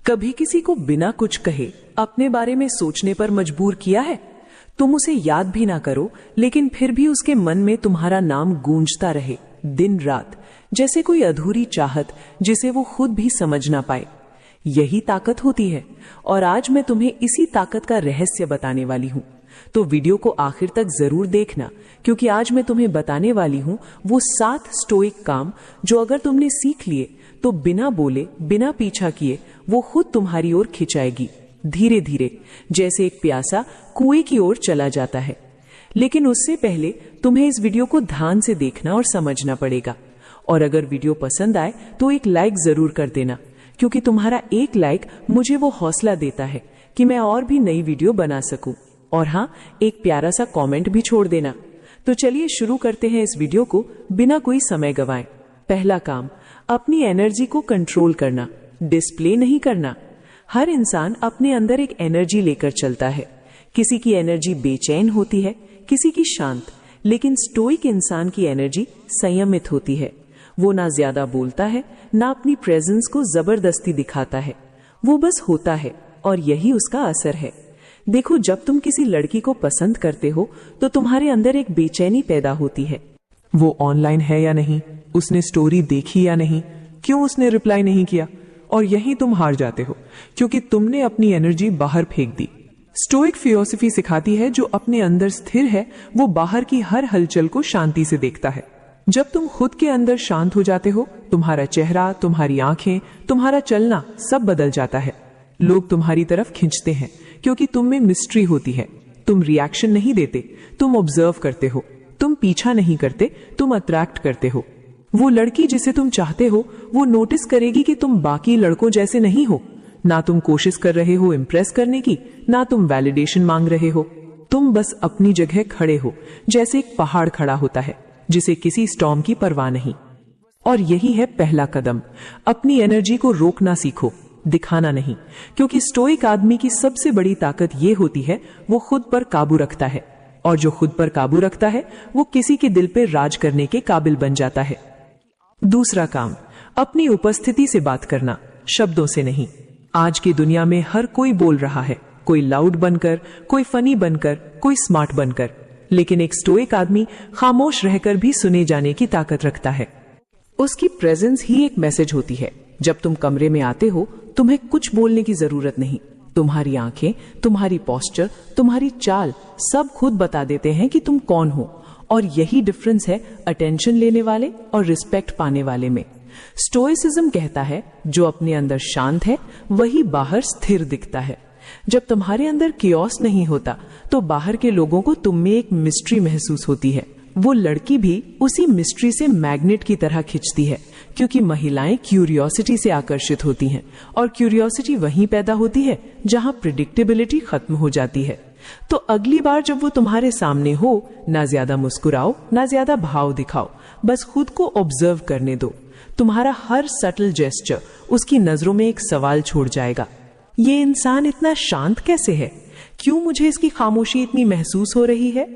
कभी किसी को बिना कुछ कहे अपने बारे में सोचने पर मजबूर किया है? तुम उसे याद भी ना करो, लेकिन फिर भी उसके मन में तुम्हारा नाम गूंजता रहे दिन रात, जैसे कोई अधूरी चाहत जिसे वो खुद भी समझ ना पाए। यही ताकत होती है, और आज मैं तुम्हें इसी ताकत का रहस्य बताने वाली हूँ। तो वीडियो को आखिर तक जरूर देखना, क्योंकि आज मैं तुम्हें बताने वाली हूँ वो 7 स्टोइक काम जो अगर तुमने सीख लिए तो बिना बोले, बिना पीछा किए वो खुद तुम्हारी ओर खिंचाएगी, धीरे धीरे, जैसे एक प्यासा कुएं की ओर चला जाता है। लेकिन उससे पहले तुम्हें इस वीडियो को ध्यान से देखना और समझना पड़ेगा। और अगर वीडियो पसंद आए तो एक लाइक जरूर कर देना, क्योंकि तुम्हारा एक लाइक मुझे वो हौसला देता है कि मैं और भी नई वीडियो बना सकूं। और हाँ, एक प्यारा सा कमेंट भी छोड़ देना। तो चलिए शुरू करते हैं इस वीडियो को बिना कोई समय गवाए। पहला काम, अपनी एनर्जी को कंट्रोल करना, डिस्प्ले नहीं करना। हर इंसान अपने अंदर एक एनर्जी लेकर चलता है। किसी की एनर्जी बेचैन होती है, किसी की शांत, लेकिन स्टोइक इंसान की एनर्जी संयमित होती है। वो ना ज्यादा बोलता है, ना अपनी प्रेजेंस को जबरदस्ती दिखाता है। वो बस होता है, और यही उसका असर है। देखो, जब तुम किसी लड़की को पसंद करते हो तो तुम्हारे अंदर एक बेचैनी पैदा होती है। वो ऑनलाइन है या नहीं, उसने स्टोरी देखी या नहीं, क्यों उसने रिप्लाई नहीं किया, और यहीं तुम हार जाते हो, क्योंकि तुमने अपनी एनर्जी बाहर फेंक दी। स्टोइक फिलॉसफी सिखाती है जो अपने अंदर स्थिर है वो बाहर की हर हलचल को शांति से देखता है। जब तुम खुद के अंदर शांत हो जाते हो, तुम्हारा चेहरा, तुम्हारी आंखें, तुम्हारा चलना सब बदल जाता है। लोग तुम्हारी तरफ खिंचते हैं क्योंकि तुम में मिस्ट्री होती है। तुम रिएक्शन नहीं देते, तुम ऑब्जर्व करते हो। तुम पीछा नहीं करते, तुम अट्रैक्ट करते हो। वो लड़की जिसे तुम चाहते हो वो नोटिस करेगी कि तुम बाकी लड़कों जैसे नहीं हो। ना तुम कोशिश कर रहे हो इम्प्रेस करने की, ना तुम वैलिडेशन मांग रहे हो। तुम बस अपनी जगह खड़े हो, जैसे एक पहाड़ खड़ा होता है जिसे किसी स्टॉर्म की परवाह नहीं। और यही है पहला कदम, अपनी एनर्जी को रोकना सीखो, दिखाना नहीं। क्योंकि स्टोइक आदमी की सबसे बड़ी ताकत ये होती है वो खुद पर काबू रखता है, और जो खुद पर काबू रखता है वो किसी के दिल पर राज करने के काबिल बन जाता है। दूसरा काम, अपनी उपस्थिति से बात करना, शब्दों से नहीं। आज की दुनिया में हर कोई बोल रहा है, कोई लाउड बनकर, कोई फनी बनकर, कोई स्मार्ट बनकर, लेकिन एक स्टोइक आदमी खामोश रहकर भी सुने जाने की ताकत रखता है। उसकी प्रेजेंस ही एक मैसेज होती है। जब तुम कमरे में आते हो तुम्हें कुछ बोलने की जरूरत नहीं। तुम्हारी आंखें, तुम्हारी पोस्चर, तुम्हारी चाल सब खुद बता देते हैं कि तुम कौन हो। और यही डिफरेंस है अटेंशन लेने वाले और रिस्पेक्ट पाने वाले में। स्टोइसिज्म कहता है जो अपने अंदर शांत है वही बाहर स्थिर दिखता है। जब तुम्हारे अंदर कियोस नहीं होता तो बाहर के लोगों को तुम में एक मिस्ट्री महसूस होती है। वो लड़की भी उसी मिस्ट्री से मैग्नेट की तरह खिंचती है, क्योंकि महिलाएं क्यूरियोसिटी से आकर्षित होती हैं, और क्यूरियोसिटी वहीं पैदा होती है जहां प्रिडिक्टेबिलिटी खत्म हो जाती है। तो अगली बार जब वो तुम्हारे सामने हो, ना ज्यादा मुस्कुराओ, ना ज्यादा भाव दिखाओ, बस खुद को ऑब्जर्व करने दो। तुम्हारा हर सटल जेस्चर उसकी नजरों में एक सवाल छोड़ जाएगा, ये इंसान इतना शांत कैसे है, क्यों मुझे इसकी खामोशी इतनी महसूस हो रही है।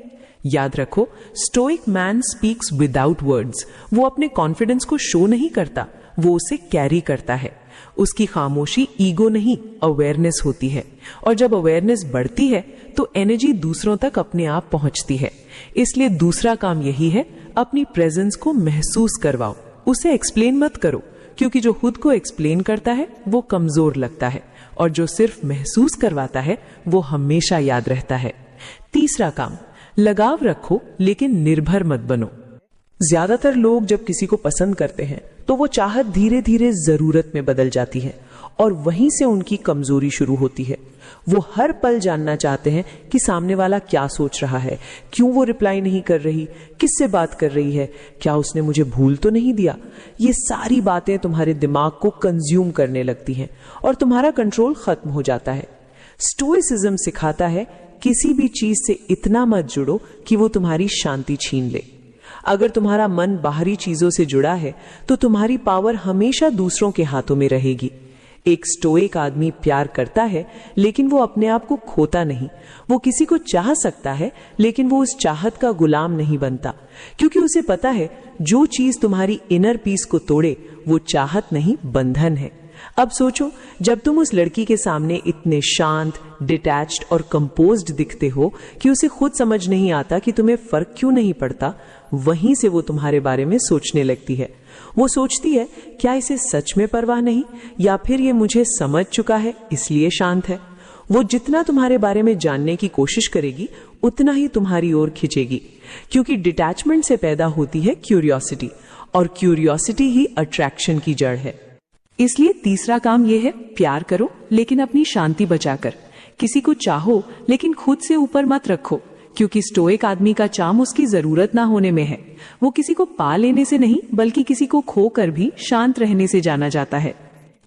याद रखो, stoic man speaks without words. वो अपने कॉन्फिडेंस को शो नहीं करता, वो उसे कैरी करता है। उसकी खामोशी ईगो नहीं, अवेयरनेस होती है, और जब अवेयरनेस बढ़ती है तो एनर्जी दूसरों तक अपने आप पहुंचती है। इसलिए दूसरा काम यही है, अपनी प्रेजेंस को महसूस करवाओ, उसे एक्सप्लेन मत करो, क्योंकि जो खुद को एक्सप्लेन करता है वो कमजोर लगता है, और जो सिर्फ महसूस करवाता है वो हमेशा याद रहता है। तीसरा काम, लगाव रखो लेकिन निर्भर मत बनो। ज्यादातर लोग जब किसी को पसंद करते हैं तो वो चाहत धीरे धीरे जरूरत में बदल जाती है, और वहीं से उनकी कमजोरी शुरू होती है। वो हर पल जानना चाहते हैं कि सामने वाला क्या सोच रहा है, क्यों वो रिप्लाई नहीं कर रही, किससे बात कर रही है, क्या उसने मुझे भूल तो नहीं दिया। ये सारी बातें तुम्हारे दिमाग को कंज्यूम करने लगती हैं, और तुम्हारा कंट्रोल खत्म हो जाता है। स्टोइसिज्म सिखाता है किसी भी चीज से इतना मत जुड़ो कि वो तुम्हारी शांति छीन ले। अगर तुम्हारा मन बाहरी चीजों से जुड़ा है तो तुम्हारी पावर हमेशा दूसरों के हाथों में रहेगी। एक स्टोइक आदमी प्यार करता है लेकिन वो अपने आप को खोता नहीं। वो किसी को चाह सकता है लेकिन वो उस चाहत का गुलाम नहीं बनता, क्योंकि उसे पता है जो चीज तुम्हारी इनर पीस को तोड़े वो चाहत नहीं, बंधन है। अब सोचो, जब तुम उस लड़की के सामने इतने शांत, डिटैच्ड और कंपोज्ड दिखते हो कि उसे खुद समझ नहीं आता कि तुम्हें फर्क क्यों नहीं पड़ता, वहीं से वो तुम्हारे बारे में सोचने लगती है। वो सोचती है, क्या इसे सच में परवाह नहीं, या फिर ये मुझे समझ चुका है इसलिए शांत है। वो जितना तुम्हारे बारे में जानने की कोशिश करेगी, उतना ही तुम्हारी ओर खिंचेगी, क्योंकि डिटैचमेंट से पैदा होती है क्यूरियोसिटी, और क्यूरियोसिटी ही अट्रैक्शन की जड़ है। इसलिए तीसरा काम यह है, प्यार करो लेकिन अपनी शांति बचाकर। किसी को चाहो लेकिन खुद से ऊपर मत रखो, क्योंकि स्टोइक आदमी का चार्म उसकी जरूरत ना होने में है। वो किसी को पा लेने से नहीं, बल्कि किसी को खोकर भी शांत रहने से जाना जाता है।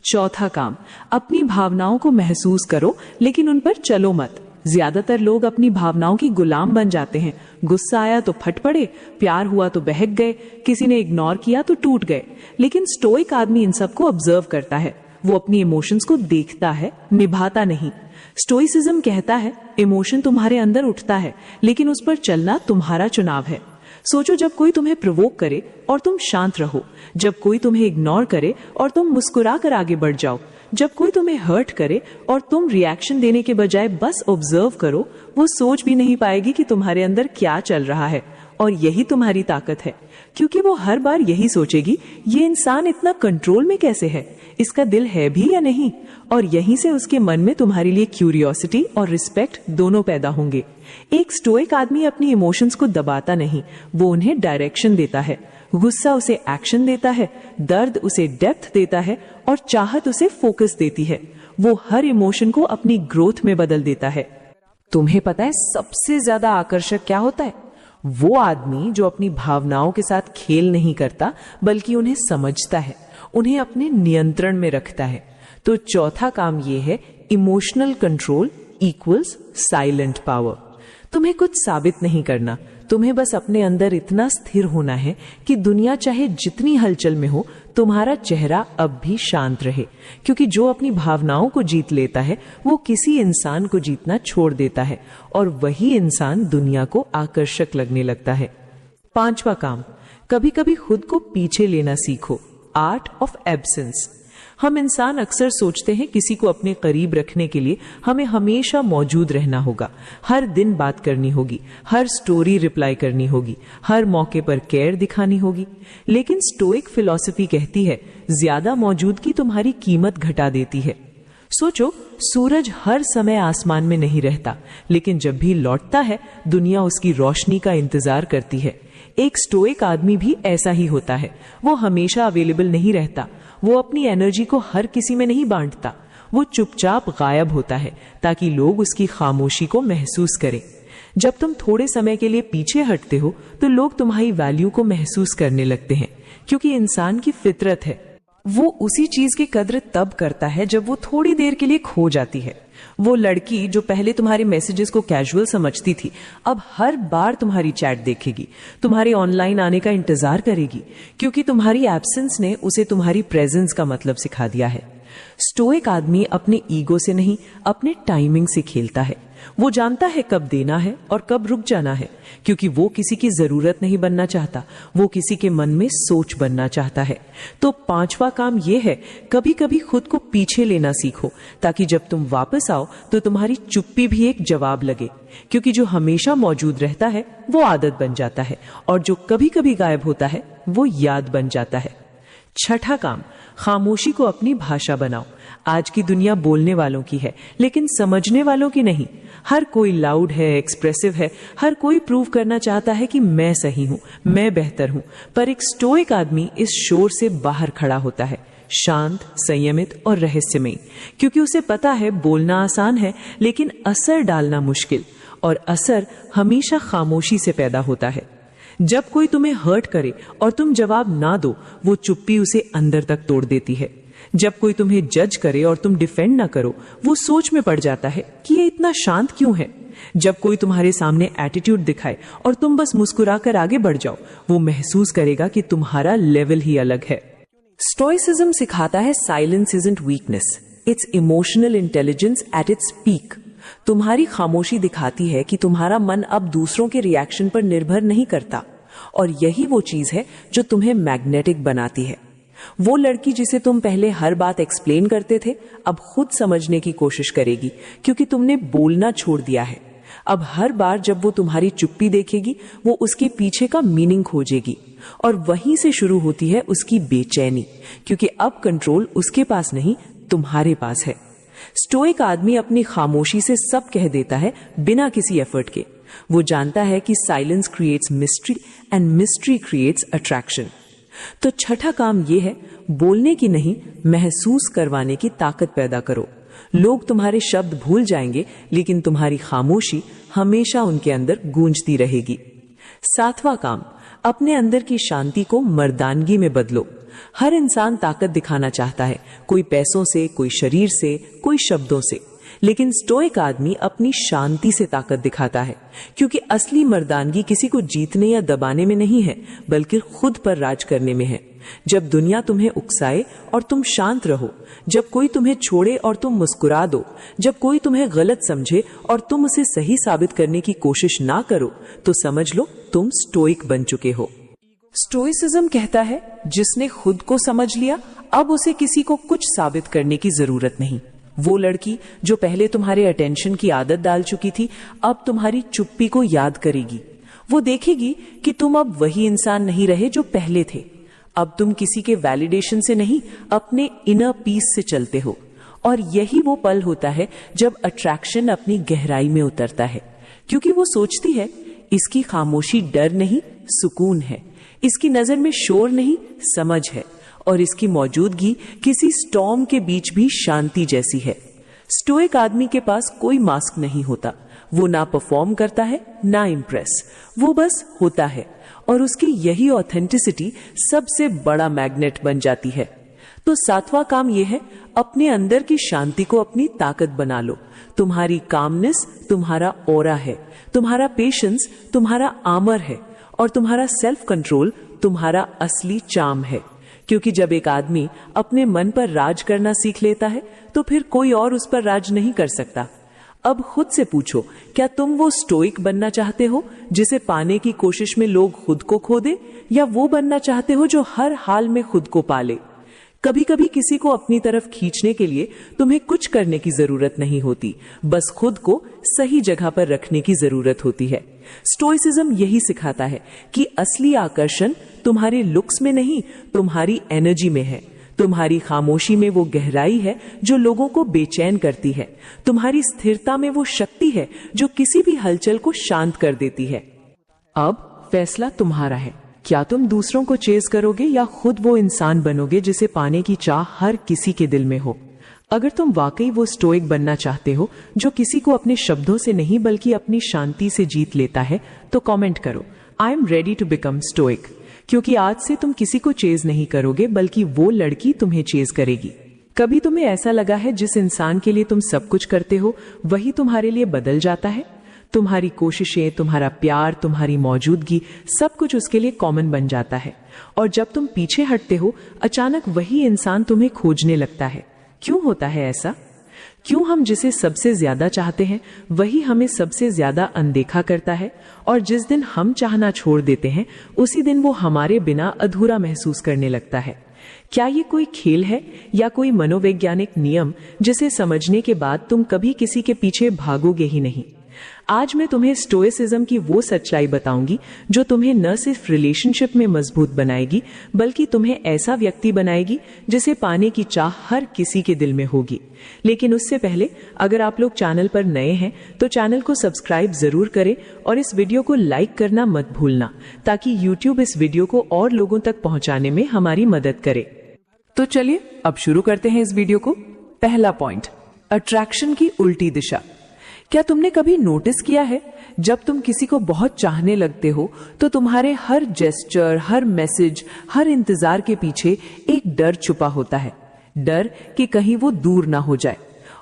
चौथा काम, अपनी भावनाओं को महसूस करो लेकिन उन पर चलो मत। ज्यादातर लोग अपनी भावनाओं की गुलाम बन जाते हैं। गुस्सा आया तो फट पड़े, प्यार हुआ तो बहक गए, किसी ने इग्नोर किया तो टूट गए। लेकिन स्टोइक आदमी इन सबको ऑब्जर्व करता है। वो अपनी इमोशंस को देखता है, निभाता नहीं। स्टोइसिज्म कहता है, इमोशन तुम्हारे अंदर उठता है, लेकिन उस पर चलना तुम्हारा चुनाव है। सोचो, जब कोई तुम्हें प्रोवोक करे और तुम शांत रहो, जब कोई तुम्हें इग्नोर करे और तुम मुस्कुरा कर आगे बढ़ जाओ, जब कोई तुम्हें हर्ट करे और तुम रिएक्शन देने के बजाय बस ऑब्जर्व करो, वो सोच भी नहीं पाएगी कि तुम्हारे अंदर क्या चल रहा है। और यही तुम्हारी ताकत है, क्योंकि वो हर बार यही सोचेगी, ये इंसान इतना कंट्रोल में कैसे है, इसका दिल है भी या नहीं। और यहीं से उसके मन में तुम्हारे लिए क्यूरियोसिटी और रिस्पेक्ट दोनों पैदा होंगे। एक स्टोइक आदमी अपनी इमोशंस को दबाता नहीं, वो उन्हें डायरेक्शन देता है। गुस्सा उसे एक्शन देता है, दर्द उसे डेप्थ देता है, और चाहत उसे फोकस देती है। वो हर इमोशन को अपनी ग्रोथ में बदल देता है। तुम्हें पता है सबसे ज्यादा आकर्षक क्या होता है? वो आदमी जो अपनी भावनाओं के साथ खेल नहीं करता, बल्कि उन्हें समझता है, उन्हें अपने नियंत्रण में रखता है। तो चौथा काम ये है, emotional control equals silent power. तुम्हें कुछ साबित नहीं करना, तुम्हें बस अपने अंदर इतना स्थिर होना है कि दुनिया चाहे जितनी हलचल में हो, तुम्हारा चेहरा अब भी शांत रहे। क्योंकि जो अपनी भावनाओं को जीत लेता है, वो किसी इंसान को जीतना छोड़ देता है, और वही इंसान दुनिया को आकर्षक लगने लगता है। पांचवा काम, कभी कभी खुद को पीछे लेना सीखो। Art of absence. हम इंसान अक्सर सोचते हैं किसी को अपने करीब रखने के लिए हमें हमेशा मौजूद रहना होगा, हर दिन बात करनी होगी, हर स्टोरी रिप्लाई करनी होगी, हर मौके पर केयर दिखानी होगी। लेकिन स्टोइक फिलॉसफी कहती है, ज्यादा मौजूदगी तुम्हारी कीमत घटा देती है। सोचो, सूरज हर समय आसमान में नहीं रहता, लेकिन जब भी लौटता है, दुनिया उसकी रोशनी का इंतजार करती है। एक स्टोइक आदमी भी ऐसा ही होता है। वो हमेशा अवेलेबल नहीं रहता, वो अपनी एनर्जी को हर किसी में नहीं बांटता। वो चुपचाप गायब होता है ताकि लोग उसकी खामोशी को महसूस करें। जब तुम थोड़े समय के लिए पीछे हटते हो, तो लोग तुम्हारी वैल्यू को महसूस करने लगते हैं, क्योंकि इंसान की फितरत है। वो उसी चीज की कद्र तब करता है जब वो थोड़ी देर के लिए खो जाती है। वो लड़की जो पहले तुम्हारे मैसेजेस को कैजुअल समझती थी, अब हर बार तुम्हारी चैट देखेगी, तुम्हारे ऑनलाइन आने का इंतजार करेगी, क्योंकि तुम्हारी एब्सेंस ने उसे तुम्हारी प्रेजेंस का मतलब सिखा दिया है। स्टोइक आदमी अपने ईगो से नहीं, अपने टाइमिंग से खेलता है। वो जानता है कब देना है और कब रुक जाना है, क्योंकि वो किसी की जरूरत नहीं बनना चाहता, वो किसी के मन में सोच बनना चाहता है। तो पांचवा काम ये है, कभी कभी खुद को पीछे लेना सीखो, ताकि जब तुम वापस आओ तो तुम्हारी चुप्पी भी एक जवाब लगे। क्योंकि जो हमेशा मौजूद रहता है वो आदत बन जाता है, और जो कभी कभी गायब होता है वो याद बन जाता है। छठा काम, खामोशी को अपनी भाषा बनाओ। आज की दुनिया बोलने वालों की है, लेकिन समझने वालों की नहीं। हर कोई लाउड है, एक्सप्रेसिव है, हर कोई प्रूव करना चाहता है कि मैं सही हूं, मैं बेहतर हूं। पर एक स्टोइक आदमी इस शोर से बाहर खड़ा होता है, शांत, संयमित और रहस्यमयी, क्योंकि उसे पता है बोलना आसान है, लेकिन असर डालना मुश्किल, और असर हमेशा खामोशी से पैदा होता है। जब कोई तुम्हें हर्ट करे और तुम जवाब ना दो, वो चुप्पी उसे अंदर तक तोड़ देती है। जब कोई तुम्हें जज करे और तुम डिफेंड ना करो, वो सोच में पड़ जाता है कि ये इतना शांत क्यों है। जब कोई तुम्हारे सामने एटीट्यूड दिखाए और तुम बस मुस्कुराकर आगे बढ़ जाओ, वो महसूस करेगा कि तुम्हारा लेवल ही अलग है। स्टोइसिज्म सिखाता है silence isn't weakness, it's emotional intelligence at its peak. तुम्हारी खामोशी दिखाती है कि तुम्हारा मन अब दूसरों के रिएक्शन पर निर्भर नहीं करता, और यही वो चीज है जो तुम्हें मैग्नेटिक बनाती है। वो लड़की जिसे तुम पहले हर बात एक्सप्लेन करते थे, अब खुद समझने की कोशिश करेगी, क्योंकि तुमने बोलना छोड़ दिया है। अब हर बार जब वो तुम्हारी चुप्पी देखेगी, वो उसके पीछे का मीनिंग खोजेगी, और वहीं से शुरू होती है उसकी बेचैनी, क्योंकि अब कंट्रोल उसके पास नहीं, तुम्हारे पास है। स्टोइक आदमी अपनी खामोशी से सब कह देता है, बिना किसी एफर्ट के। वो जानता है कि silence creates mystery and mystery creates attraction. तो छठा काम यह है, बोलने की नहीं, महसूस करवाने की ताकत पैदा करो। लोग तुम्हारे शब्द भूल जाएंगे, लेकिन तुम्हारी खामोशी हमेशा उनके अंदर गूंजती रहेगी। सातवां काम, अपने अंदर की शांति को मर्दानगी में बदलो। हर इंसान ताकत दिखाना चाहता है, कोई पैसों से, कोई शरीर से, कोई शब्दों से, लेकिन स्टोइक आदमी अपनी शांति से ताकत दिखाता है, क्योंकि असली मर्दानगी किसी को जीतने या दबाने में नहीं है, बल्कि खुद पर राज करने में है। जब दुनिया तुम्हें उकसाए और तुम शांत रहो, जब कोई तुम्हें छोड़े और तुम मुस्कुरा दो, जब कोई तुम्हें गलत समझे और तुम उसे सही साबित करने की कोशिश ना करो, तो समझ लो तुम स्टोइक बन चुके हो। स्टोइसिज्म कहता है, जिसने खुद को समझ लिया, अब उसे किसी को कुछ साबित करने की जरूरत नहीं। वो लड़की जो पहले तुम्हारे अटेंशन की आदत डाल चुकी थी, अब तुम्हारी चुप्पी को याद करेगी। वो देखेगी कि तुम अब वही इंसान नहीं रहे जो पहले थे। अब तुम किसी के वैलिडेशन से नहीं, अपने इनर पीस से चलते हो। और यही वो पल होता है जब अट्रैक्शन अपनी गहराई में उतरता है, क्योंकि वो सोचती है, इसकी खामोशी डर नहीं, सुकून है। इसकी नजर में शोर नहीं, समझ है। और इसकी मौजूदगी किसी स्टॉर्म के बीच भी शांति जैसी है। स्टोइक आदमी के पास कोई मास्क नहीं होता। वो ना परफॉर्म करता है, ना इम्प्रेस, वो बस होता है। और उसकी यही ऑथेंटिसिटी सबसे बड़ा मैग्नेट बन जाती है। तो सातवां काम यह है, अपने अंदर की शांति को अपनी ताकत बना लो। तुम्हारी कामनेस तुम्हारा ऑरा है, तुम्हारा पेशेंस तुम्हारा आर्मर है, और तुम्हारा सेल्फ कंट्रोल तुम्हारा असली चार्म है। क्योंकि जब एक आदमी अपने मन पर राज करना सीख लेता है, तो फिर कोई और उस पर राज नहीं कर सकता। अब खुद से पूछो, क्या तुम वो स्टोइक बनना चाहते हो जिसे पाने की कोशिश में लोग खुद को खो दे, या वो बनना चाहते हो जो हर हाल में खुद को पाले? कभी कभी किसी को अपनी तरफ खींचने के लिए तुम्हें कुछ करने की जरूरत नहीं होती, बस खुद को सही जगह पर रखने की जरूरत होती है। स्टोइसिज्म यही सिखाता है कि असली आकर्षण तुम्हारे लुक्स में नहीं, तुम्हारी एनर्जी में है। तुम्हारी खामोशी में वो गहराई है जो लोगों को बेचैन करती है। तुम्हारी स्थिरता में वो शक्ति है जो किसी भी हलचल को शांत कर देती है। अब फैसला तुम्हारा है, क्या तुम दूसरों को चेज करोगे या खुद वो इंसान बनोगे जिसे पाने की चाह हर किसी के दिल में हो? अगर तुम वाकई वो स्टोइक बनना चाहते हो जो किसी को अपने शब्दों से नहीं बल्कि अपनी शांति से जीत लेता है, तो कमेंट करो, I am ready to become stoic. क्योंकि आज से तुम किसी को चेज नहीं करोगे, बल्कि वो लड़की तुम्हें चेज करेगी। कभी तुम्हें ऐसा लगा है जिस इंसान के लिए तुम सब कुछ करते हो, वही तुम्हारे लिए बदल जाता है? तुम्हारी कोशिशें, तुम्हारा प्यार, तुम्हारी मौजूदगी, सब कुछ उसके लिए कॉमन बन जाता है। और जब तुम पीछे हटते हो, अचानक वही इंसान तुम्हें खोजने लगता है। क्यों होता है ऐसा? क्यों हम जिसे सबसे ज्यादा चाहते हैं वही हमें सबसे ज्यादा अनदेखा करता है, और जिस दिन हम चाहना छोड़ देते हैं उसी दिन वो हमारे बिना अधूरा महसूस करने लगता है? क्या ये कोई खेल है या कोई मनोवैज्ञानिक नियम जिसे समझने के बाद तुम कभी किसी के पीछे भागोगे ही नहीं? आज मैं तुम्हें स्टोइसिज्म की वो सच्चाई बताऊंगी जो तुम्हें न सिर्फ रिलेशनशिप में मजबूत बनाएगी, बल्कि तुम्हें ऐसा व्यक्ति बनाएगी जिसे पाने की चाह हर किसी के दिल में होगी। लेकिन उससे पहले, अगर आप लोग चैनल पर नए हैं तो चैनल को सब्सक्राइब जरूर करें और इस वीडियो को लाइक करना मत भूलना, ताकि YouTube इस वीडियो को और लोगों तक पहुंचाने में हमारी मदद करे। तो चलिए अब शुरू करते हैं इस वीडियो को। पहला पॉइंट, अट्रैक्शन की उल्टी दिशा। क्या तुमने कभी नोटिस किया है, जब तुम किसी को बहुत चाहने लगते हो तो तुम्हारे हर जेस्चर, हर मैसेज, हर इंतजार के पीछे एक डर छुपा होता है। डर कि कहीं वो दूर ना हो जाए,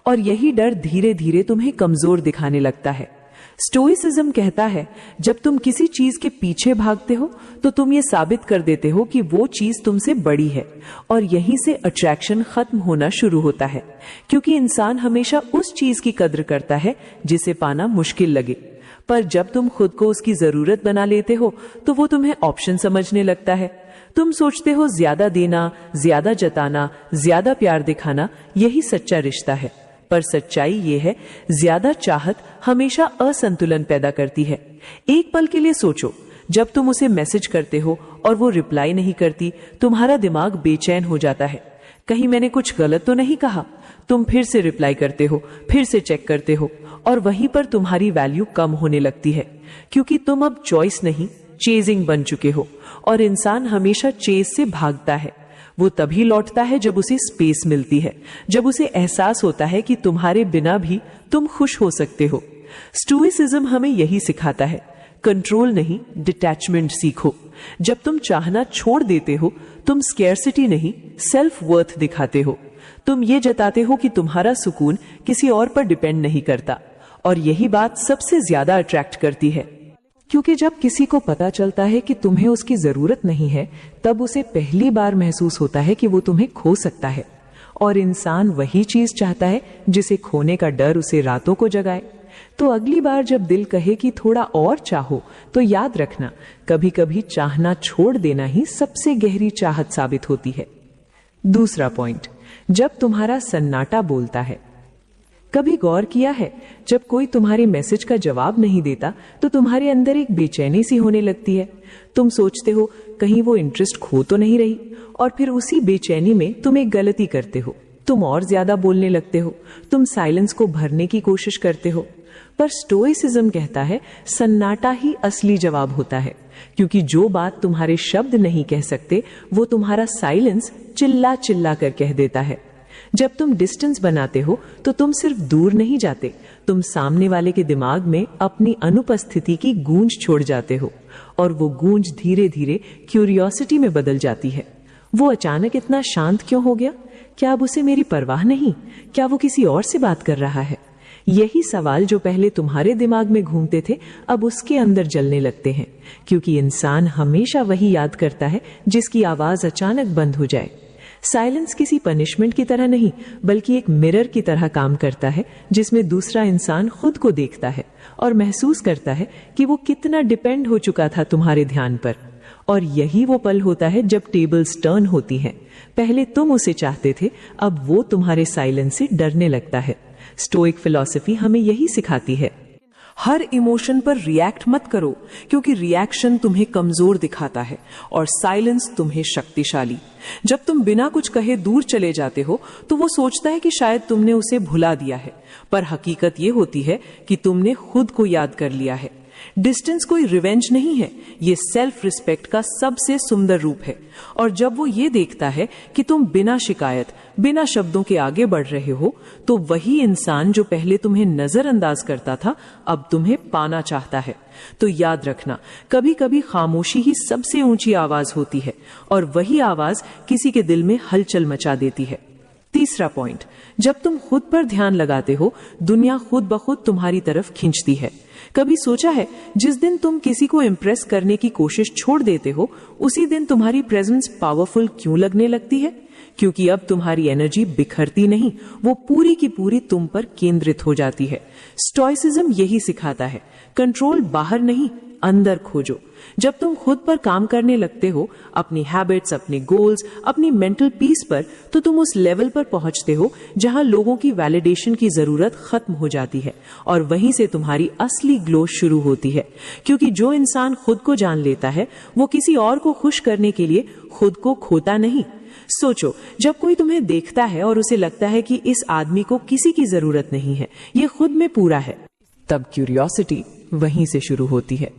और यही डर धीरे धीरे तुम्हें कमजोर दिखाने लगता है। स्टोइसिज्म कहता है, जब तुम किसी चीज के पीछे भागते हो तो तुम ये साबित कर देते हो कि वो चीज तुमसे बड़ी है, और यहीं से अट्रैक्शन खत्म होना शुरू होता है। क्योंकि इंसान हमेशा उस चीज की कद्र करता है जिसे पाना मुश्किल लगे। पर जब तुम खुद को उसकी जरूरत बना लेते हो तो वो तुम्हें ऑप्शन समझने लगता है। तुम सोचते हो ज्यादा देना, ज्यादा जताना, ज्यादा प्यार दिखाना यही सच्चा रिश्ता है, पर सच्चाई ये है ज्यादा चाहत हमेशा असंतुलन पैदा करती है। एक पल के लिए सोचो, जब तुम उसे मैसेज करते हो और वो रिप्लाई नहीं करती, तुम्हारा दिमाग बेचैन हो जाता है, कहीं मैंने कुछ गलत तो नहीं कहा। तुम फिर से रिप्लाई करते हो, फिर से चेक करते हो, और वहीं पर तुम्हारी वैल्यू कम होने लगती है, क्योंकि तुम अब चॉइस नहीं चेजिंग बन चुके हो। और इंसान हमेशा चेज से भागता है। वो तभी लौटता है जब उसे स्पेस मिलती है, जब उसे एहसास होता है कि तुम्हारे बिना भी तुम खुश हो सकते हो। स्टोइसिज्म हमें यही सिखाता है, कंट्रोल नहीं डिटैचमेंट सीखो। जब तुम चाहना छोड़ देते हो, तुम स्कैर्सिटी नहीं सेल्फ वर्थ दिखाते हो। तुम ये जताते हो कि तुम्हारा सुकून किसी और पर डिपेंड नहीं करता, और यही बात सबसे ज्यादा अट्रैक्ट करती है, क्योंकि जब किसी को पता चलता है कि तुम्हें उसकी जरूरत नहीं है, तब उसे पहली बार महसूस होता है कि वो तुम्हें खो सकता है। और इंसान वही चीज चाहता है जिसे खोने का डर उसे रातों को जगाए। तो अगली बार जब दिल कहे कि थोड़ा और चाहो, तो याद रखना, कभी कभी चाहना छोड़ देना ही सबसे गहरी चाहत साबित होती है। दूसरा पॉइंट, जब तुम्हारा सन्नाटा बोलता है। कभी गौर किया है, जब कोई तुम्हारे मैसेज का जवाब नहीं देता तो तुम्हारे अंदर एक बेचैनी सी होने लगती है। तुम सोचते हो कहीं वो इंटरेस्ट खो तो नहीं रही, और फिर उसी बेचैनी में तुम एक गलती करते हो, तुम और ज्यादा बोलने लगते हो, तुम साइलेंस को भरने की कोशिश करते हो। पर स्टोइसिज्म कहता है सन्नाटा ही असली जवाब होता है, क्योंकि जो बात तुम्हारे शब्द नहीं कह सकते वो तुम्हारा साइलेंस चिल्ला चिल्ला कर कह देता है। जब तुम डिस्टेंस बनाते हो तो तुम सिर्फ दूर नहीं जाते, तुम सामने वाले के दिमाग में अपनी अनुपस्थिति की गूंज छोड़ जाते हो, और वो गूंज धीरे धीरे क्यूरियोसिटी में बदल जाती है। वो अचानक इतना शांत क्यों हो गया? क्या अब उसे मेरी परवाह नहीं? क्या वो किसी और से बात कर रहा है? यही सवाल जो पहले तुम्हारे दिमाग में घूमते थे, अब उसके अंदर जलने लगते हैं, क्योंकि इंसान हमेशा वही याद करता है जिसकी आवाज अचानक बंद हो जाए। साइलेंस किसी पनिशमेंट की तरह नहीं, बल्कि एक मिरर की तरह काम करता है, जिसमें दूसरा इंसान खुद को देखता है और महसूस करता है कि वो कितना डिपेंड हो चुका था तुम्हारे ध्यान पर। और यही वो पल होता है जब टेबल्स टर्न होती हैं। पहले तुम उसे चाहते थे, अब वो तुम्हारे साइलेंस से डरने लगता है। स्टोइक फिलॉसफी हमें यही सिखाती है, हर इमोशन पर रिएक्ट मत करो, क्योंकि रिएक्शन तुम्हें कमजोर दिखाता है और साइलेंस तुम्हें शक्तिशाली। जब तुम बिना कुछ कहे दूर चले जाते हो तो वो सोचता है कि शायद तुमने उसे भुला दिया है, पर हकीकत ये होती है कि तुमने खुद को याद कर लिया है। डिस्टेंस कोई रिवेंज नहीं है, ये सेल्फ रिस्पेक्ट का सबसे सुंदर रूप है। और जब वो ये देखता है कि तुम बिना शिकायत, बिना शब्दों के आगे बढ़ रहे हो, तो वही इंसान जो पहले तुम्हें नजरअंदाज करता था, अब तुम्हें पाना चाहता है। तो याद रखना, कभी कभी खामोशी ही सबसे ऊंची आवाज होती है, और वही आवाज किसी के दिल में हलचल मचा देती है। तीसरा पॉइंट, जब तुम खुद पर ध्यान लगाते हो, दुनिया खुद ब खुद तुम्हारी तरफ खींचती है। कभी सोचा है, जिस दिन तुम किसी को इम्प्रेस करने की कोशिश छोड़ देते हो, उसी दिन तुम्हारी प्रेजेंस पावरफुल क्यों लगने लगती है? क्योंकि अब तुम्हारी एनर्जी बिखरती नहीं, वो पूरी की पूरी तुम पर केंद्रित हो जाती है। स्टोइसिज्म यही सिखाता है, कंट्रोल बाहर नहीं, अंदर खोजो। जब तुम खुद पर काम करने लगते हो, अपनी हैबिट्स, अपने गोल्स, अपनी मेंटल पीस पर, तो तुम उस लेवल पर पहुंचते हो जहां लोगों की वैलिडेशन की जरूरत खत्म हो जाती है, और वहीं से तुम्हारी असली ग्लो शुरू होती है। क्योंकि जो इंसान खुद को जान लेता है, वो किसी और को खुश करने के लिए खुद को खोता नहीं। सोचो, जब कोई तुम्हें देखता है और उसे लगता है कि इस आदमी को किसी की जरूरत नहीं है, ये खुद में पूरा है, तब क्यूरियोसिटी वहीं से शुरू होती है।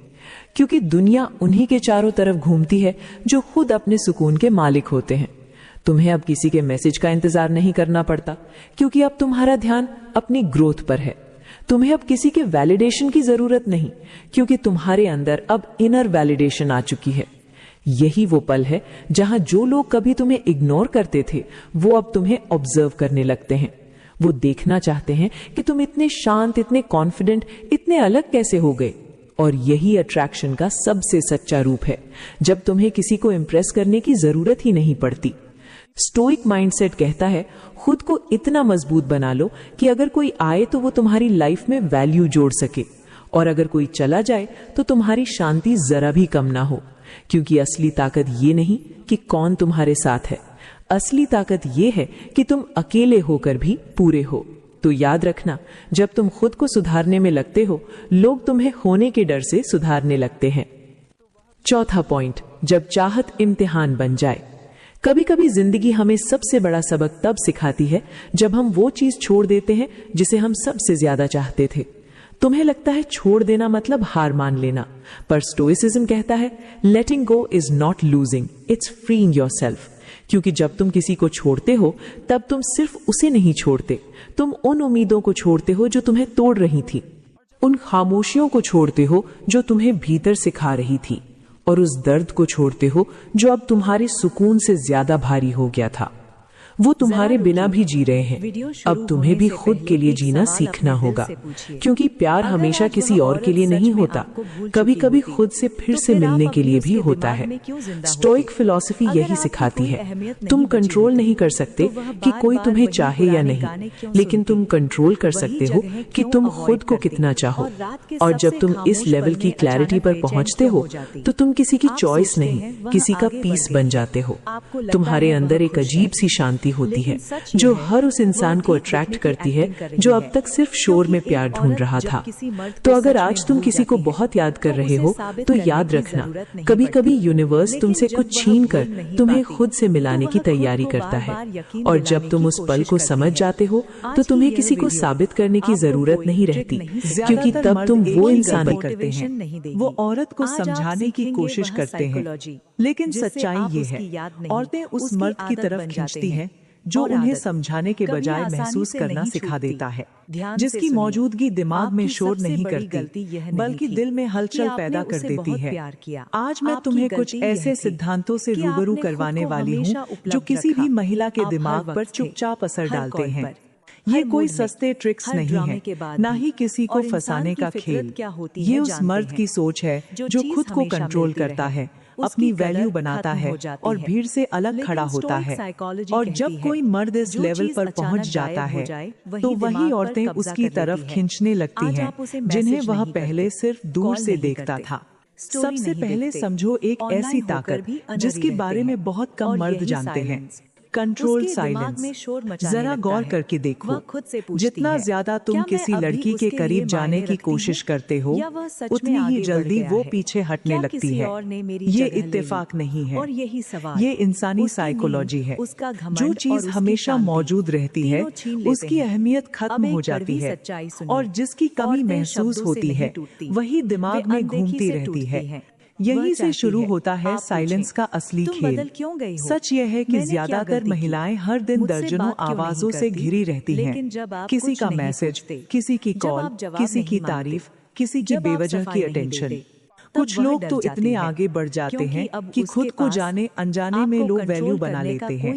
क्योंकि दुनिया उन्हीं के चारों तरफ घूमती है जो खुद अपने सुकून के मालिक होते हैं। तुम्हें अब किसी के मैसेज का इंतजार नहीं करना पड़ता, क्योंकि अब तुम्हारा ध्यान अपनी ग्रोथ पर है। तुम्हें अब किसी के वैलिडेशन की जरूरत नहीं, क्योंकि तुम्हारे अंदर अब इनर वैलिडेशन आ चुकी है। यही वो पल है जहां जो लोग कभी तुम्हें इग्नोर करते थे, वो अब तुम्हें ऑब्जर्व करने लगते हैं। वो देखना चाहते हैं कि तुम इतने शांत, इतने कॉन्फिडेंट, इतने अलग कैसे हो गए। और यही अट्रैक्शन का सबसे सच्चा रूप है, जब तुम्हें किसी को इम्प्रेस करने की जरूरत ही नहीं पड़ती। स्टोइक माइंडसेट कहता है, खुद को इतना मजबूत बना लो कि अगर कोई आए तो वो तुम्हारी लाइफ में वैल्यू जोड़ सके, और अगर कोई चला जाए तो तुम्हारी शांति जरा भी कम ना हो। क्योंकि असली ताकत ये नहीं कि कौन तुम्हारे साथ है, असली ताकत ये है कि तुम अकेले होकर भी पूरे हो। तो याद रखना, जब तुम खुद को सुधारने में लगते हो, लोग तुम्हें होने के डर से सुधारने लगते हैं। चौथा पॉइंट, जब चाहत इम्तिहान बन जाए। कभी कभी जिंदगी हमें सबसे बड़ा सबक तब सिखाती है जब हम वो चीज छोड़ देते हैं जिसे हम सबसे ज्यादा चाहते थे। तुम्हें लगता है छोड़ देना मतलब हार मान लेना, पर स्टोइसिज्म कहता है letting go is not losing, it's freeing yourself. क्योंकि जब तुम किसी को छोड़ते हो तब तुम सिर्फ उसे नहीं छोड़ते, तुम उन उम्मीदों को छोड़ते हो जो तुम्हें तोड़ रही थी, उन खामोशियों को छोड़ते हो जो तुम्हें भीतर सिखा रही थी, और उस दर्द को छोड़ते हो जो अब तुम्हारे सुकून से ज्यादा भारी हो गया था। वो तुम्हारे बिना भी जी रहे हैं, अब तुम्हें भी खुद के लिए जीना सीखना होगा, क्योंकि प्यार हमेशा किसी और के लिए नहीं होता, कभी कभी खुद से फिर से मिलने के लिए भी होता है। स्टोइक फिलॉसफी यही सिखाती है, तुम कंट्रोल नहीं कर सकते कि कोई तुम्हें चाहे या नहीं, लेकिन तुम कंट्रोल कर सकते हो कि तुम खुद को कितना चाहो। और जब तुम इस लेवल की क्लैरिटी पर पहुंचते हो तो तुम किसी की चॉइस नहीं, किसी का पीस बन जाते हो। तुम्हारे अंदर एक अजीब सी शांति होती है जो हर उस इंसान को अट्रैक्ट करती है जो अब तक सिर्फ शोर में प्यार ढूंढ रहा था। तो अगर आज तुम किसी को बहुत याद कर रहे हो तो याद रखना, कभी कभी यूनिवर्स तुमसे कुछ छीन कर तुम्हें खुद से मिलाने की तैयारी करता है। और जब तुम उस पल को समझ जाते हो तो तुम्हें किसी को साबित करने की जरूरत नहीं रहती, क्योंकि तब तुम वो इंसान करते हैं, वो औरत को समझाने की कोशिश करते हैं, लेकिन सच्चाई ये है औरतें उस मर्द की तरफ खींचती हैं जो उन्हें समझाने के बजाय महसूस करना सिखा देता है, जिसकी मौजूदगी दिमाग में शोर नहीं करती बल्कि दिल में हलचल पैदा कर देती है। आज मैं तुम्हें कुछ ऐसे सिद्धांतों से रूबरू करवाने वाली हूँ जो किसी भी महिला के दिमाग पर चुपचाप असर डालते हैं। ये कोई सस्ते ट्रिक्स नहीं है, ना ही किसी को फंसाने का खेल। ये उस मर्द की सोच है जो खुद को कंट्रोल करता है, अपनी वैल्यू बनाता है और भीड़ से अलग खड़ा होता है। और जब कोई मर्द इस लेवल पर पहुंच जाता है तो वही औरतें उसकी तरफ खींचने लगती हैं जिन्हें वह पहले सिर्फ दूर से देखता था। सबसे पहले समझो एक ऐसी ताकत जिसके बारे में बहुत कम मर्द जानते हैं, कंट्रोल साइलेंस। जरा गौर करके देखो, जितना ज्यादा तुम किसी लड़की के करीब जाने की कोशिश करते हो उतनी ही जल्दी वो पीछे हटने लगती है। ये इत्तेफाक नहीं है, ये इंसानी साइकोलॉजी है। जो चीज हमेशा मौजूद रहती है उसकी अहमियत खत्म हो जाती है, और जिसकी कमी महसूस होती है वही दिमाग में घूमती रहती है। यही से शुरू होता है साइलेंस का असली खेल। सच यह है कि ज्यादातर महिलाएं हर दिन दर्जनों आवाजों से घिरी रहती हैं, किसी का मैसेज, किसी की कॉल, किसी की तारीफ, किसी की बेवजह की अटेंशन। कुछ लोग तो इतने आगे बढ़ जाते हैं कि खुद को जाने अनजाने में लोग वैल्यू बना लेते हैं,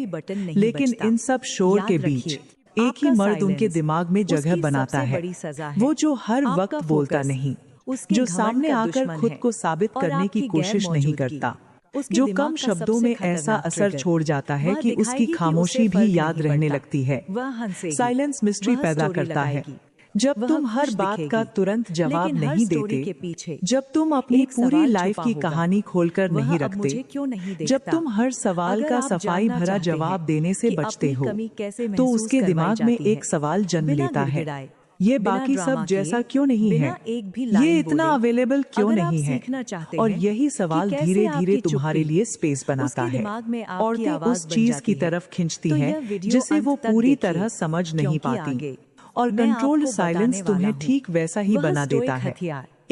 लेकिन इन सब शोर के बीच एक ही मर्द उनके दिमाग में जगह बनाता है, वो जो हर वक्त बोलता नहीं, जो सामने आकर खुद को साबित करने की कोशिश नहीं करता, जो कम शब्दों में ऐसा असर छोड़ जाता है कि उसकी खामोशी भी याद रहने लगती है। साइलेंस मिस्ट्री पैदा करता है। जब तुम हर बात का तुरंत जवाब नहीं देते, जब तुम अपनी पूरी लाइफ की कहानी खोलकर नहीं रखते, जब तुम हर सवाल का सफाई भरा जवाब देने से बचते हो, तो उसके दिमाग में एक सवाल जन्म लेता है, ये बाकी सब जैसा क्यों नहीं है, ये इतना अवेलेबल क्यों नहीं है। और यही सवाल धीरे धीरे तुम्हारे लिए स्पेस बनाता है। औरतें उस चीज की तरफ खींचती हैं जिसे वो पूरी तरह समझ नहीं पाती, और कंट्रोल्ड साइलेंस तुम्हें ठीक वैसा ही बना देता है।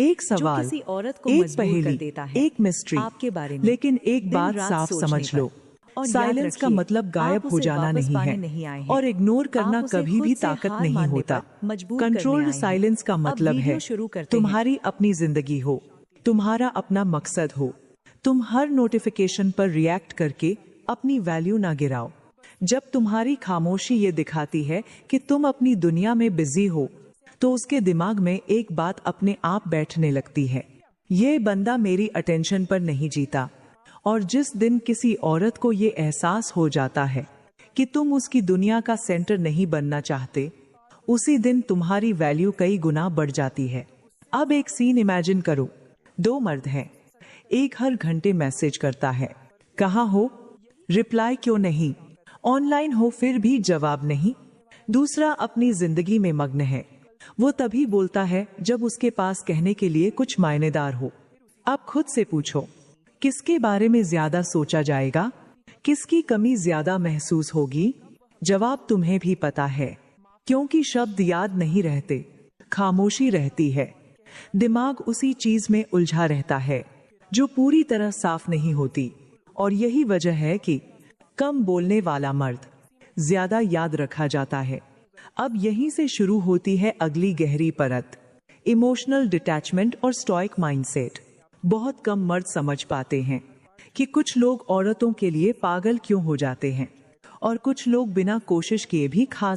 एक सवाल, एक पहेली, एक मिस्ट्री, लेकिन एक बात साफ समझ लो, साइलेंस का मतलब गायब हो जाना नहीं है, और इग्नोर करना कभी भी ताकत नहीं होता। कंट्रोल्ड साइलेंस का मतलब है तुम्हारी अपनी जिंदगी हो, तुम्हारा अपना मकसद हो, तुम हर नोटिफिकेशन पर रिएक्ट करके अपनी वैल्यू ना गिराओ। जब तुम्हारी खामोशी ये दिखाती है कि तुम अपनी दुनिया में बिजी हो, तो उसके दिमाग में एक बात अपने आप बैठने लगती है, ये बंदा मेरी अटेंशन पर नहीं जीता। और जिस दिन किसी औरत को ये एहसास हो जाता है कि तुम उसकी दुनिया का सेंटर नहीं बनना चाहते, उसी दिन तुम्हारी वैल्यू कई गुना बढ़ जाती है। अब एक सीन इमेजिन करो, दो मर्द हैं, एक हर घंटे मैसेज करता है, कहाँ हो, रिप्लाई क्यों नहीं, ऑनलाइन हो फिर भी जवाब नहीं। दूसरा अपनी जिंदगी में मग्न है। वो तभी बोलता है जब उसके पास कहने के लिए कुछ मायनेदार हो। अब खुद से पूछो, किसके बारे में ज्यादा सोचा जाएगा, किसकी कमी ज्यादा महसूस होगी? जवाब तुम्हें भी पता है, क्योंकि शब्द याद नहीं रहते, खामोशी रहती है। दिमाग उसी चीज में उलझा रहता है जो पूरी तरह साफ नहीं होती। और यही वजह है कि कम बोलने वाला मर्द ज्यादा याद रखा जाता है। अब यहीं से शुरू होती है अगली गहरी परत, इमोशनल डिटैचमेंट और स्टॉइक माइंडसेट। बहुत कम मर्द समझ पाते हैं कि कुछ लोग औरतों के लिए पागल क्यों हो जाते हैं और कुछ लोग बिना कोशिश किए भी खास